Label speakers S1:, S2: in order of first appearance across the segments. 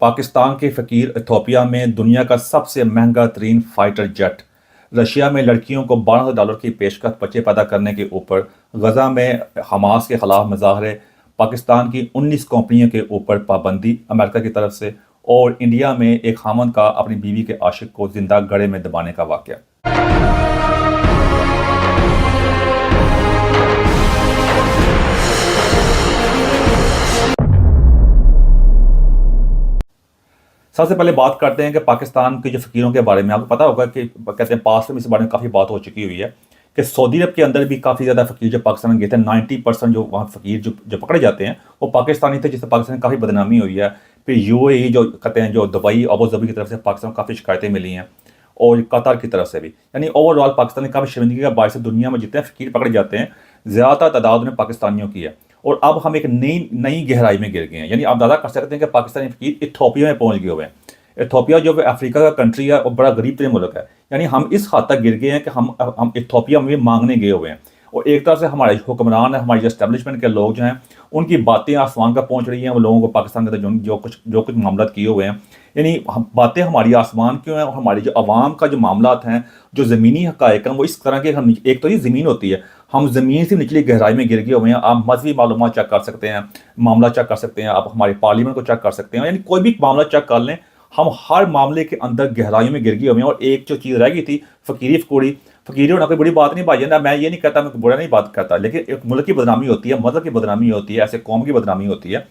S1: पाकिस्तान के फ़कीर इथियोपिया में दुनिया का सबसे महंगा तरीन फाइटर जेट। रशिया में लड़कियों को $1200 की पेशकश बच्चे पैदा करने के ऊपर। गजा में हमास के खिलाफ मुजाहरे। पाकिस्तान की 19 कंपनियों के ऊपर पाबंदी अमेरिका की तरफ से। और इंडिया में एक खामन का अपनी बीवी के आशिक को जिंदा गड़े में दबाने का वाक़या। सबसे पहले बात करते हैं कि पाकिस्तान के जो फ़कीरों के बारे में। आपको पता होगा कि कहते हैं पास में इस बारे में काफ़ी बात हो चुकी हुई है कि सऊदी अरब के अंदर भी काफ़ी ज़्यादा फ़कीर जो पाकिस्तान में गए थे, 90% जो वहाँ फ़कीर जो पकड़े जाते हैं वो पाकिस्तानी थे, जिससे पाकिस्तान में काफ़ी बदनामी हुई है। फिर यूएई जो कहते हैं, जो दुबई अबू धाबी की तरफ से पाकिस्तान को काफ़ी शिकायतें मिली हैं, और कतर की तरफ से भी। यानी ओवरऑल पाकिस्तान ने काफ़ी शर्मिंदगी का बायस दुनिया में जितने फ़कीर पकड़े जाते हैं ज़्यादातर तादाद में पाकिस्तानियों की है। और अब हम एक नई नई गहराई में गिर गए हैं। यानी आप अंदाज़ा कर सकते हैं कि पाकिस्तानी फ़कीर इथियोपिया में पहुँच गए हुए हैं। इथियोपिया जो अफ्रीका का कंट्री है और बड़ा गरीब तरीन मुल्क है। यानी हम इस हद तक गिर गए हैं कि हम इथियोपिया में मांगने गए हुए हैं। और एक तरह से हमारे हुक्मरान है, हमारे जो एस्टेब्लिशमेंट के लोग जो हैं, उनकी बातें आसमान तक पहुंच रही हैं। वो लोगों को पाकिस्तान के अंदर जो कुछ मामला किए हुए हैं, यानी बातें हमारी आसमान क्यों हैं। और हमारी जो आवाम का जो मामला हैं, जो ज़मीनी हक़ाइक़ हैं, वो इस तरह के हम एक तो ये ज़मीन होती है, हम ज़मीन से निचली गहराई में गिर गए हुए हैं। आप मजहबी मालूमात चेक कर सकते हैं, मामला चेक कर सकते हैं, आप हमारे पार्लियामेंट को चेक कर सकते हैं। यानी कोई भी मामला चेक कर लें, हम हर मामले के अंदर गहराइयों में गिर गए हुए हैं। और एक जो चीज़ रह गई थी, फ़कीरी होना कोई बड़ी बात नहीं भाई ना। मैं ये नहीं कहता, मैं बुरा नहीं बात करता, लेकिन एक मुल्क की बदनामी होती है, मज़हब की बदनामी होती है, ऐसे कौम की बदनामी होती है।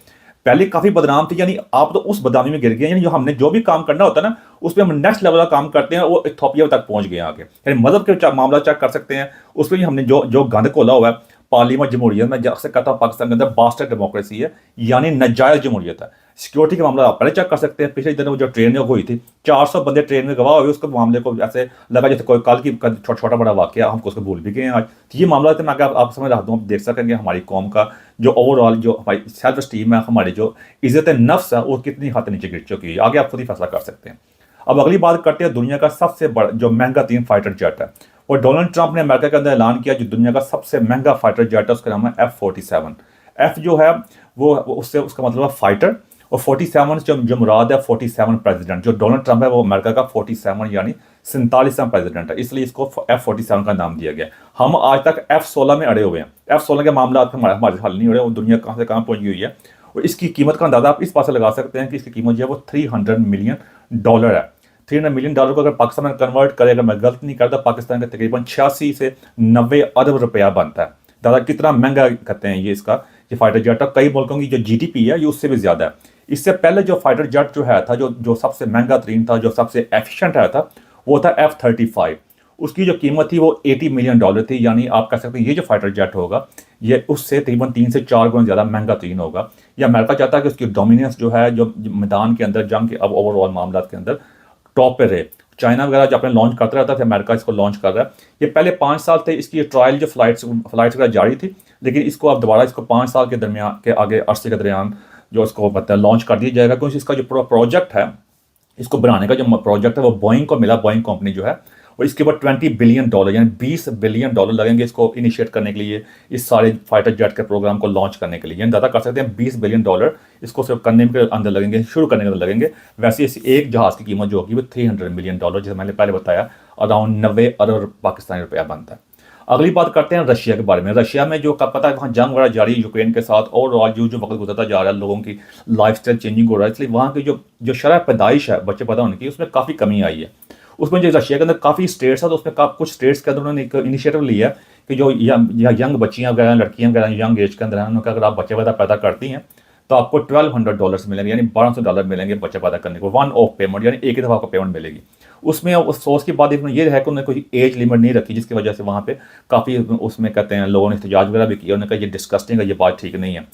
S1: पहले काफ़ी बदनाम थी, यानी आप तो उस बदनामी में गिर गए। यानी जो हमने जो भी काम करना होता है ना, उस पर हम नेक्स्ट लेवल का काम करते हैं, वो इथियोपिया तक पहुँच गए आगे। यानी मज़हब के मामला चेक कर सकते हैं, उस पर हमने जो गंद खोला हुआ है। पार्लियामेंट जमहूरियत में अक्सर कहता हूँ पाकिस्तान के अंदर बास्टर्ड डेमोक्रेसी है, यानी नाजायज़ जमहूरियत है। सिक्योरिटी के मामला आप पहले चेक कर सकते हैं। पिछले दिनों जो ट्रेन में हुई थी, 400 बंदे ट्रेन में गवाह हुए, उसके मामले को ऐसे लगा जैसे कोई कल की छोटा बड़ा वाक़या, हमको उसको भूल भी गए हैं आज। तो ये मामला तो मैं अगर आप समझ रहा हूँ, आप देख सकेंगे हमारी कौम का जो ओवरऑल जो हमारी सेल्फ स्टीम है, हमारी जो इज़्ज़त नफ्स है, वो कितनी हद नीचे गिर चुकी है। आगे आप खुद ही फैसला कर सकते हैं। अब अगली बात करते हैं दुनिया का सबसे बड़ा जो महंगा तीन फाइटर जेट है। और डोनाल्ड ट्रंप ने अमेरिका के अंदर ऐलान किया जो दुनिया का सबसे महंगा फाइटर जेट है, उसका नाम है F-47। एफ जो है वो उससे उसका मतलब है फाइटर, और 47 जो मुराद है 47 प्रेसिडेंट। जो डोनाल्ड ट्रंप है वो अमेरिका का 47 यानी 47वां प्रेसिडेंट है, इसलिए इसको F-47 का नाम दिया गया। हम आज तक F-16 में अड़े हुए हैं। F-16 के मामला हमारे हल नहीं हो रहे, वो दुनिया कहाँ से कहाँ पहुंची हुई है। और इसकी कीमत का अंदाजा आप इस बात से लगा सकते हैं कि इसकी कीमत जो है वो $300 मिलियन है। $300 मिलियन को अगर पाकिस्तान में कन्वर्ट करें, अगर मैं गलत नहीं करता, पाकिस्तान का तकरीबन 86 से 90 अरब रुपया बनता है। दादा कितना महंगा कहते हैं ये इसका ये फाइटर जेट। और कई मुल्कों की जो GDP है ये उससे भी ज़्यादा है। इससे पहले जो फाइटर जेट जो है था, जो सबसे महंगा तरीन था, जो सबसे एफिशिएंट है था, वो था F-35। उसकी जो कीमत थी वो $80 मिलियन थी। यानी आप कह सकते हैं ये जो फाइटर जेट होगा ये उससे तकरीबन 3 से 4 गुना ज़्यादा महंगा तरीन होगा। या अमेरिका चाहता है कि उसकी डोमिनेंस जो है, जो मैदान के अंदर जंग के अब ओवरऑल मामला के अंदर टॉप पे रहे। चाइना वगैरह जो अपने लॉन्च करता रहता था, अमेरिका इसको लॉन्च कर रहा है। ये पहले 5 साल थे इसकी ट्रायल जो फ्लाइट्स वगैरह जारी थी, लेकिन इसको अब दोबारा इसको 5 साल के दरमियान के आगे अरसे के दरमियान जो इसको मतलब लॉन्च कर दिया जाएगा। क्योंकि इसका जो पूरा प्रोजेक्ट है, इसको बनाने का जो प्रोजेक्ट है वो बोइंग को मिला, बोइंग कंपनी जो है। और इसके बाद $20 बिलियन यानी $20 बिलियन लगेंगे इसको इनिशिएट करने के लिए, इस सारे फाइटर जेट के प्रोग्राम को लॉन्च करने के लिए। यानी ज़्यादा कर सकते हैं $20 बिलियन इसको सिर्फ करने के अंदर लगेंगे, शुरू करने के अंदर लगेंगे। वैसे इस एक जहाज़ की कीमत जो होगी वो $300 मिलियन, जैसे मैंने पहले बताया, अराउंड 90 अरब पाकिस्तानी रुपया बनता है। अगली बात करते हैं रशिया के बारे में। रशिया में जो पता है वहाँ जंग वगैरह जारी है यूक्रेन के साथ, और जो वक्त गुजरता जा रहा है, लोगों की लाइफस्टाइल चेंजिंग हो रहा है, इसलिए वहाँ की जो शरह पैदाइश है बच्चे पैदा होने की, उसमें काफ़ी कमी आई है। उसमें जो रशिया के अंदर काफ़ी स्टेट्स है, तो उसमें कुछ स्टेट्स के अंदर उन्होंने एक इनिशिएटिव लिया है कि जो यंग बच्चियाँ वगैरह, लड़कियाँ वगैरह यंग एज के अंदर हैं, उनका अगर आप बच्चे पैदा करती हैं तो आपको $1,200 मिलेंगे, यानी $1,200 मिलेंगे बच्चे पैदा करने को। वन ऑफ पेमेंट, यानी एक ही दफ़ा आपको पेमेंट मिलेगी। उसमें उस सोच की बात ये है कि उन्होंने कोई एज लिमिट नहीं रखी, जिसकी वजह से वहाँ पे काफ़ी उसमें कहते हैं लोगों ने एहतजाज वगैरह भी किया। उन्होंने कहा ये डिस्कस्टिंग है, ये बात ठीक नहीं है।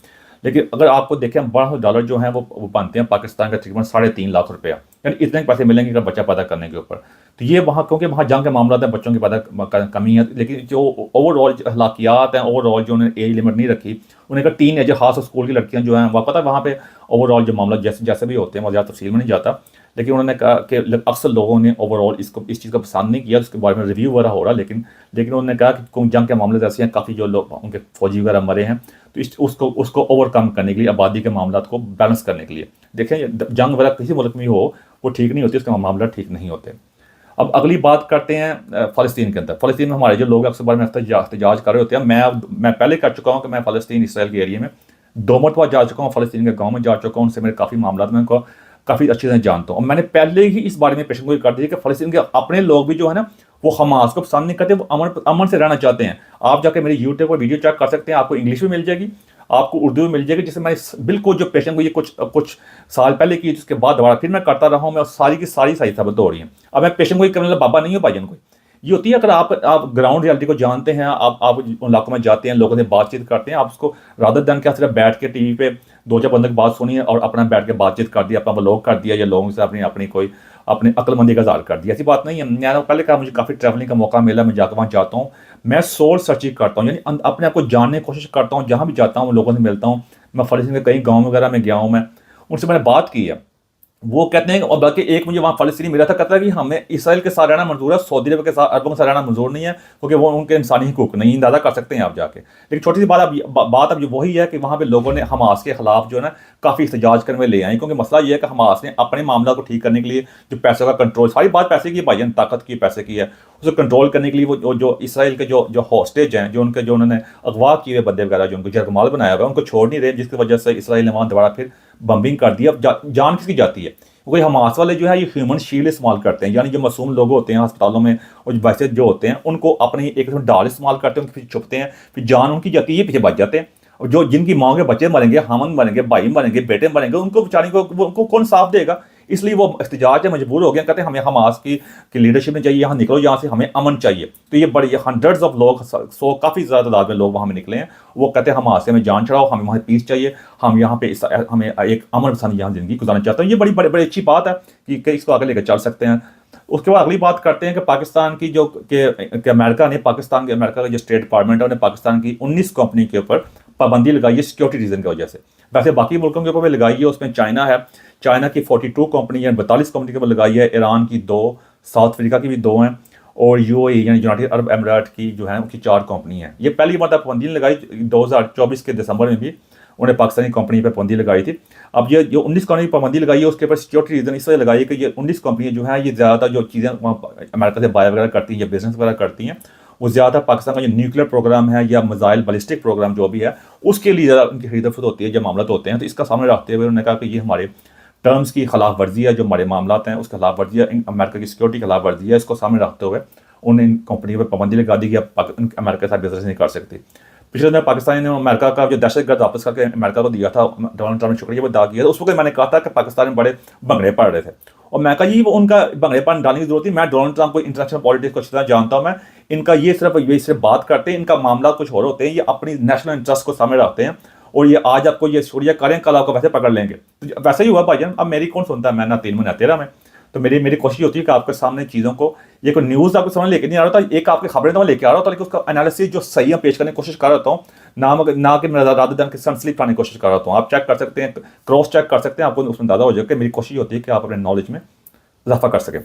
S1: लेकिन अगर आपको देखें $1,200 जो है वो बनते हैं पाकिस्तान का तकरीबन 3.5 लाख रुपया, यानी इतने पैसे मिलेंगे अगर बच्चा पैदा करने के ऊपर। तो ये वहाँ, क्योंकि वहाँ जंग के मामला है, बच्चों की पैदा कमी है, लेकिन जो ओवरऑल हलाकियात हैं, ओवरऑल जो उन्होंने एज लिमिट नहीं रखी, उन्हें कहा टीन एज खास स्कूल की लड़कियाँ जो हैं, वह पता है वहाँ पे ओवरऑल जो मामला जैसे जैसे भी होते हैं वो ज़्यादा तफसील में नहीं जाता, लेकिन उन्होंने कहा कि अक्सर लोगों ने ओवरऑल इस चीज़ को पसंद नहीं किया, उसके बारे में रिव्यू वगैरह हो रहा, लेकिन उन्होंने कहा कि कुछ जंग के मामले ऐसे हैं, काफ़ी जो लोग उनके फौजी वगैरह मरे हैं, तो उसको ओवरकम करने के लिए, आबादी के मामला को बैलेंस करने के लिए, देखें जंग वगैरह किसी मुल्क में हो वो ठीक नहीं होती, उसके मामला ठीक नहीं होते। अब अगली बात करते हैं फ़लस्तीन के अंदर। फ़लस्तीन में हमारे जो लोग अक्सर बारे में एहतजाज कर रहे होते हैं, मैं पहले कर चुका हूँ कि मैं फ़लस्तीन इसराइल के एरिया में 2 मरतबा जा चुका हूँ, फ़लस्तीन के गाँव में जा चुका हूँ, उनसे मेरे काफ़ी मामला में उनको काफ़ी अच्छी तरह जानता हूँ। और मैंने पहले ही इस बारे में पेशेंगोई कर दी कि फ़लस्तीन के अपने लोग भी जो है ना, वो हमास को पसंद नहीं करते, वो अमन से रहना चाहते हैं। आप जाके मेरी यूट्यूब पर वीडियो चेक कर सकते हैं, आपको इंग्लिश भी मिल जाएगी, आपको उर्दू में मिल जाएगी, जिससे मैं बिल्कुल जो पेशेंगोई कुछ साल पहले की, जिसके बाद दोबारा फिर मैं करता रहा हूँ, मैं सारी की सारी सही साबित हो रही हैं। अब मैं पेशेंगोई करने वाला बाबा नहीं हूँ भाईजान कोई। ये होती है, अगर आप ग्राउंड रियलिटी को जानते हैं, आप उन इलाकों में जाते हैं, लोगों से बातचीत करते हैं, आप उसको रादर देन क्या सिर्फ बैठ के टीवी पे 2-4 बंदे की बात सुनिए और अपना बैठ के बातचीत कर दिया, अपना व्लॉग कर दिया, या लोगों से अपनी अक्लमंदी का इज़हार कर दिया, ऐसी बात नहीं है। मैंने पहले कहा मुझे काफ़ी ट्रैवलिंग का मौका मिला, मैं जाकर वहाँ जाता हूँ, मैं सोल सर्चिंग करता हूँ, यानी अपने आप को जानने की कोशिश करता हूँ, जहाँ भी जाता हूँ लोगों से मिलता हूँ। मैं फ़लस्तीन के कई गाँव वगैरह में गया हूँ, मैं उनसे मैंने बात की है, वो कहते हैं, और बल्कि एक मुझे वहाँ फ़लस्तीनी मिला था, कहता है कि हमें इसराइल के साथ रहना मंजूर है, सऊदी अरब के साथ, अरबों के साथ रहना मंजूर नहीं है, क्योंकि वो उनके इंसानी हकूक नहीं, अंदाज़ा कर सकते हैं आप जाके। लेकिन छोटी सी बात अब वही है कि वहाँ पे लोगों ने हमास के खिलाफ जो है ना काफ़ी एहतजाज करने में ले आए, क्योंकि मसला ये है कि हमास ने अपने मामला को ठीक करने के लिए जो पैसों का कंट्रोल, सारी बात पैसे की भाईजान, ताकत की, पैसे की है, उसे कंट्रोल करने के लिए वो जो इसराइल के जो हॉस्टेज हैं, जो उन्होंने अगवा किए हुए बंदे वगैरह, जो उनको जरगमाल बनाया हुआ है, उनको छोड़ नहीं रहे, जिसकी वजह से इसराइल ने वहाँ दोबारा फिर बम्बिंग कर दी। अब जान किसकी जाती है, क्योंकि हमास वाले जो है ये ह्यूमन शील्ड इस्तेमाल करते हैं, यानी जो मासूम लोग होते हैं अस्पतालों में और वैसे जो होते हैं, उनको अपनी एक किस्म ढाल इस्तेमाल करते हैं, उनके पीछे छुपते हैं, फिर जान उनकी जाती है, पीछे बच जाते हैं। और जो जिनकी माँ के बच्चे मरेंगे, हमन मरेंगे, भाई मरेंगे, बेटे मरेंगे, उनको बेचारी को उनको कौन साफ देगा? इसलिए वो एहतजाज है, मजबूर हो गए, कहते हैं हमें हमास की लीडरशिप में चाहिए, यहाँ निकलो, यहाँ से हमें अमन चाहिए। तो ये बड़ी हंड्रेड्स ऑफ लोग, काफ़ी ज़्यादा तादाद में लोग वहाँ में निकले हैं, वो कहते हैं हमास से हमें जान छड़ाओ, हमें वहाँ पीस चाहिए, हम यहाँ पे हमें एक अमन पसंद यहाँ ज़िंदगी गुजारना चाहते हैं। ये बड़ी अच्छी बात है कि इसको आगे लेकर चल सकते हैं। उसके बाद अगली बात करते हैं कि पाकिस्तान की अमेरिका का जो स्टेट डिपार्टमेंट है, उन्हें पाकिस्तान की 19 कंपनी के ऊपर पाबंदी लगाई है सिक्योरिटी रीजन की वजह से। वैसे बाकी मुल्कों के ऊपर भी लगाई है, उसमें चाइना है, चाइना की 42 कंपनी है, 42 कंपनी के ऊपर लगाई है, ईरान की 2, साउथ अफ्रीका की भी 2 हैं, और यूएई यानी यूनाइटेड अरब अमीरात की जो है उनकी 4 कंपनी है। ये पहली बार पाबंदी लगाई 2024 के दिसंबर में भी उन्हें पाकिस्तानी कंपनी पर पाबंदी लगाई थी। अब ये जो 19 कंपनी पर पाबंदी लगाई है, उसके ऊपर सिक्योरिटी रीजन इस वजह लगाई है कि ये 19 कंपनियाँ जो हैं, ये ज़्यादातर जो चीज़ें वहाँ अमेरिका से बाय वगैरह करती हैं या बिजनेस वगैरह करती हैं, वो ज़्यादा पाकिस्तान का जो न्यूक्लियर प्रोग्राम है या मिसाइल बैलिस्टिक प्रोग्राम जो भी है, उसके लिए ज़्यादा उनकी खरीद फरोख्त होती है, जब मामला होते हैं। तो इसका सामने रखते हुए उन्होंने कहा कि ये हमारे टर्म्स की खिलाफ वर्जी है, जो हमारे मामला हैं उसके खिलाफ वर्जी है, अमेरिका की सिक्योरिटी की खिलाफ वर्जी है। इसको सामने रखते हुए उन्हें इन कंपनियों पर पाबंदी लगा दी कि अब अमेरिका के साथ बिजनेस नहीं कर सकती। पिछले दिन पाकिस्तान ने अमेरिका का जो दहशतगर्द वापस करके अमेरिका को दिया था, डोनाल्ड ट्रम्प ने शुक्रिया अदा किया था, उस वक्त मैंने कहा था कि पाकिस्तान में बड़े भंगड़े पड़ रहे थे, और मैं कहा जी वो उनका भंगड़े पानी डालने की जरूरत नहीं, मैं डोनाल्ड ट्रम्प को इंटरनेशनल पॉलिटिक्स को अच्छी तरह जानता हूँ, मैं इनका ये सिर्फ बात करते हैं, इनका मामला कुछ और होते हैं, ये अपनी नेशनल इंटरेस्ट को सामने रखते हैं, और ये आज आपको ये शुक्रिया करें, कल आपको वैसे पकड़ लेंगे। तो वैसे ही हुआ भाईजान, अब मेरी कौन सुनता है, मैं ना 3 में ना 13 में। तो मेरी कोशिश होती है कि आपके सामने चीज़ों को, ये कोई न्यूज़ आपके सामने लेके नहीं आ रहा था, एक आपकी खबरें तो मैं लेके आ रहा था, लेकिन उसका एनालिसिस जो सही है पेश करने की कोशिश कर रहा हूँ, ना कि मैं रादर देन के सनस्लीप पाने की कोशिश कर रहा हूँ। आप चेक कर सकते हैं, क्रॉस चेक कर सकते हैं, आपको उसमें ज़्यादा हो जाएगा। मेरी कोशिश होती है कि आप अपने नॉलेज में इजाफा कर सकें।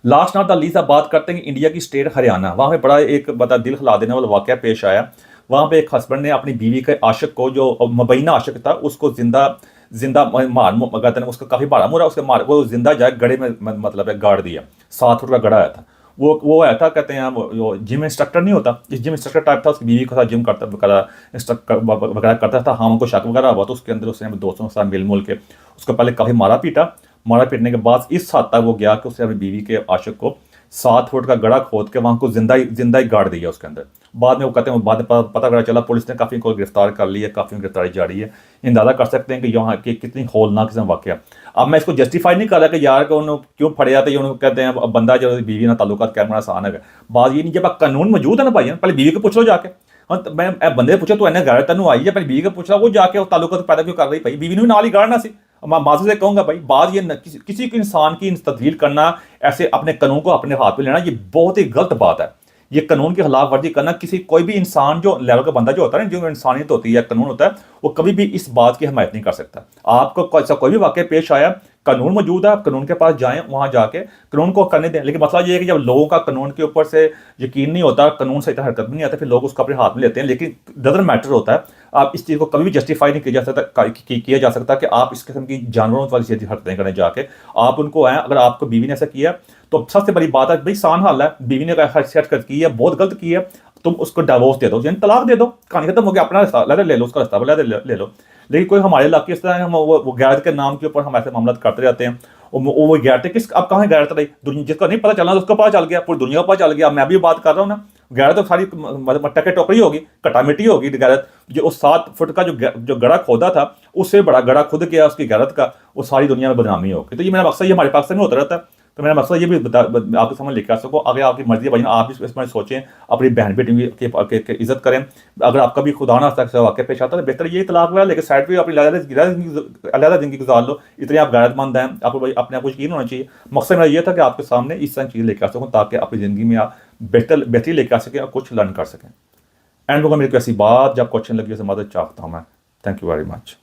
S1: लास्ट नॉट द लीस्ट आप बात करते हैं कि इंडिया की स्टेट हरियाणा, वहाँ पे बड़ा एक दिल हिला देने वाला वाक़या पेश आया। वहाँ पे एक हस्बैंड ने अपनी बीवी के आशिक को, जो मुबैना आशिक था, उसको जिंदा कहते हैं, उसका काफ़ी बड़ा मुरा, उसके वो जिंदा जाए गड़े में मतलब है गाड़ दिया। 7 फुट का गड़ा आया था, वो आया था, कहते हैं वो जिम इंस्ट्रक्टर नहीं होता, इस जिम इंस्ट्रक्टर टाइप था, उसकी बीवी के साथ जिम करता वगैरह करता था। हाँ, उनको शक वगैरह हुआ, तो उसके अंदर उसने दोस्तों के साथ मिल के उसको पहले काफ़ी मारा पीटने के बाद इस हद तक वो गया कि उसने अपनी बीवी के आशिक को 7 फुट का गड़ा खोद के वहाँ को जिंदा ही गाड़ दिया उसके अंदर। बाद में वो कहते हैं, बाद में पता चला, पुलिस ने काफ़ी को गिरफ्तार कर लिया, काफ़ी गिरफ्तारी जारी है। अंदाज़ा कर सकते हैं कि यहाँ की कितनी होलनाक किस्म वाक़या। अब मैं इसको जस्टिफाई नहीं कर रहा कि यार को उन्होंने क्यों फड़े आते, उन्होंने कहते हैं अब बंदा जो बीवी ना ताल्लुकात कैमरा आसान है। बात ये नहीं, जब कानून मौजूद है ना भाई, पहले बीवी को पूछ लो जाके। हाँ, तो मैं बंदे पूछो तो इन्हें गाड़ तेन आई है, पहले बीवी को पूछ रहा, वो जाके ताल्लुकात पैदा क्यों कर रही भाई, बीवी ने नाल ही गाड़ना सी। मैं माजी से कहूँगा भाई, बात ये किसी इंसान की तब्दील करना, ऐसे अपने कानून को अपने हाथ में लेना, ये बहुत ही गलत बात है। ये कानून की खिलाफ वर्जी करना, किसी कोई भी इंसान जो लेवल का बंदा जो होता है ना, जो इंसानियत होती है, कानून होता है, वो कभी भी इस बात की हिमायत नहीं कर सकता। आपको कोई भी वाकया पेश आया, कानून मौजूद है, आप कानून के पास जाएं, वहां जाके कानून को करने दें। लेकिन मसला ये है कि जब लोगों का कानून के ऊपर से यकीन नहीं होता, कानून से इतना हरकत नहीं आता, फिर लोग उसको अपने हाथ में लेते हैं। लेकिन डजंट मैटर होता है, आप इस चीज़ को कभी भी जस्टिफाई नहीं किया जा सकता कि आप इस किस्म की जानवरों वाली चीज़ हरकतें करें जाके। आप उनको हैं, अगर आपको बीवी ने ऐसा किया तो सबसे बड़ी बात है भाई, सान हाल है, बीवी ने हरकत की है, बहुत गलत की है, तुम उसको डिवोर्स दे दो, यानी तलाक दे दो, कहानी खत्म हो गया, अपना रास्ता अलग ले लो, उसका रास्ता अलग ले लो। लेकिन कोई हमारे इलाके इस तरह है, हम वो गैरत के नाम के ऊपर हम ऐसे मामला करते रहते हैं। वो गैरत किस, अब कहाँ गैरत रही, दुनिया जिसको नहीं पता चलना उसको पता चल गया, पूरी दुनिया को पता चल गया। मैं भी बात कर रहा हूँ ना, गैरत तो सारी टके टोकरी होगी, कटा मिट्टी होगी गैरत। जो उस 7 फुट का जो गड़ा खोदा था, उससे बड़ा गड़ा खुद गया उसकी गैरत का, वो सारी दुनिया में बदनामी होगी। तो ये मेरा मकसद, ये हमारे पाकिस्तान में होता रहता है। तो मेरा मकसद ये भी आपके सामने लेकर आ सको। अगर आपकी मर्जी है भाई, आप इसमें सोचें, अपनी बहन बेटी की इज्जत करें। अगर आपका भी खुदा ना सकता वाक़ पेश आता है तो बेहतर ये तलाक वगैरह लेकर साइड पे अपनी अलग ज़िंदगी गुजार लो। इतने आप गैरतमंद हैं, आपको भाई अपने आप को यकीन होना चाहिए। मकसद मेरा ये था कि आपके सामने इस तरह चीज़ लेकर आ सकूँ, ताकि अपनी ज़िंदगी में आप बेहतरी लेकर आ सकें और कुछ लर्न कर सकें। एंड होगा मेरी कोई ऐसी बात जब क्वेश्चन लगी उसे मदद चाहता हूँ मैं। Thank you very much.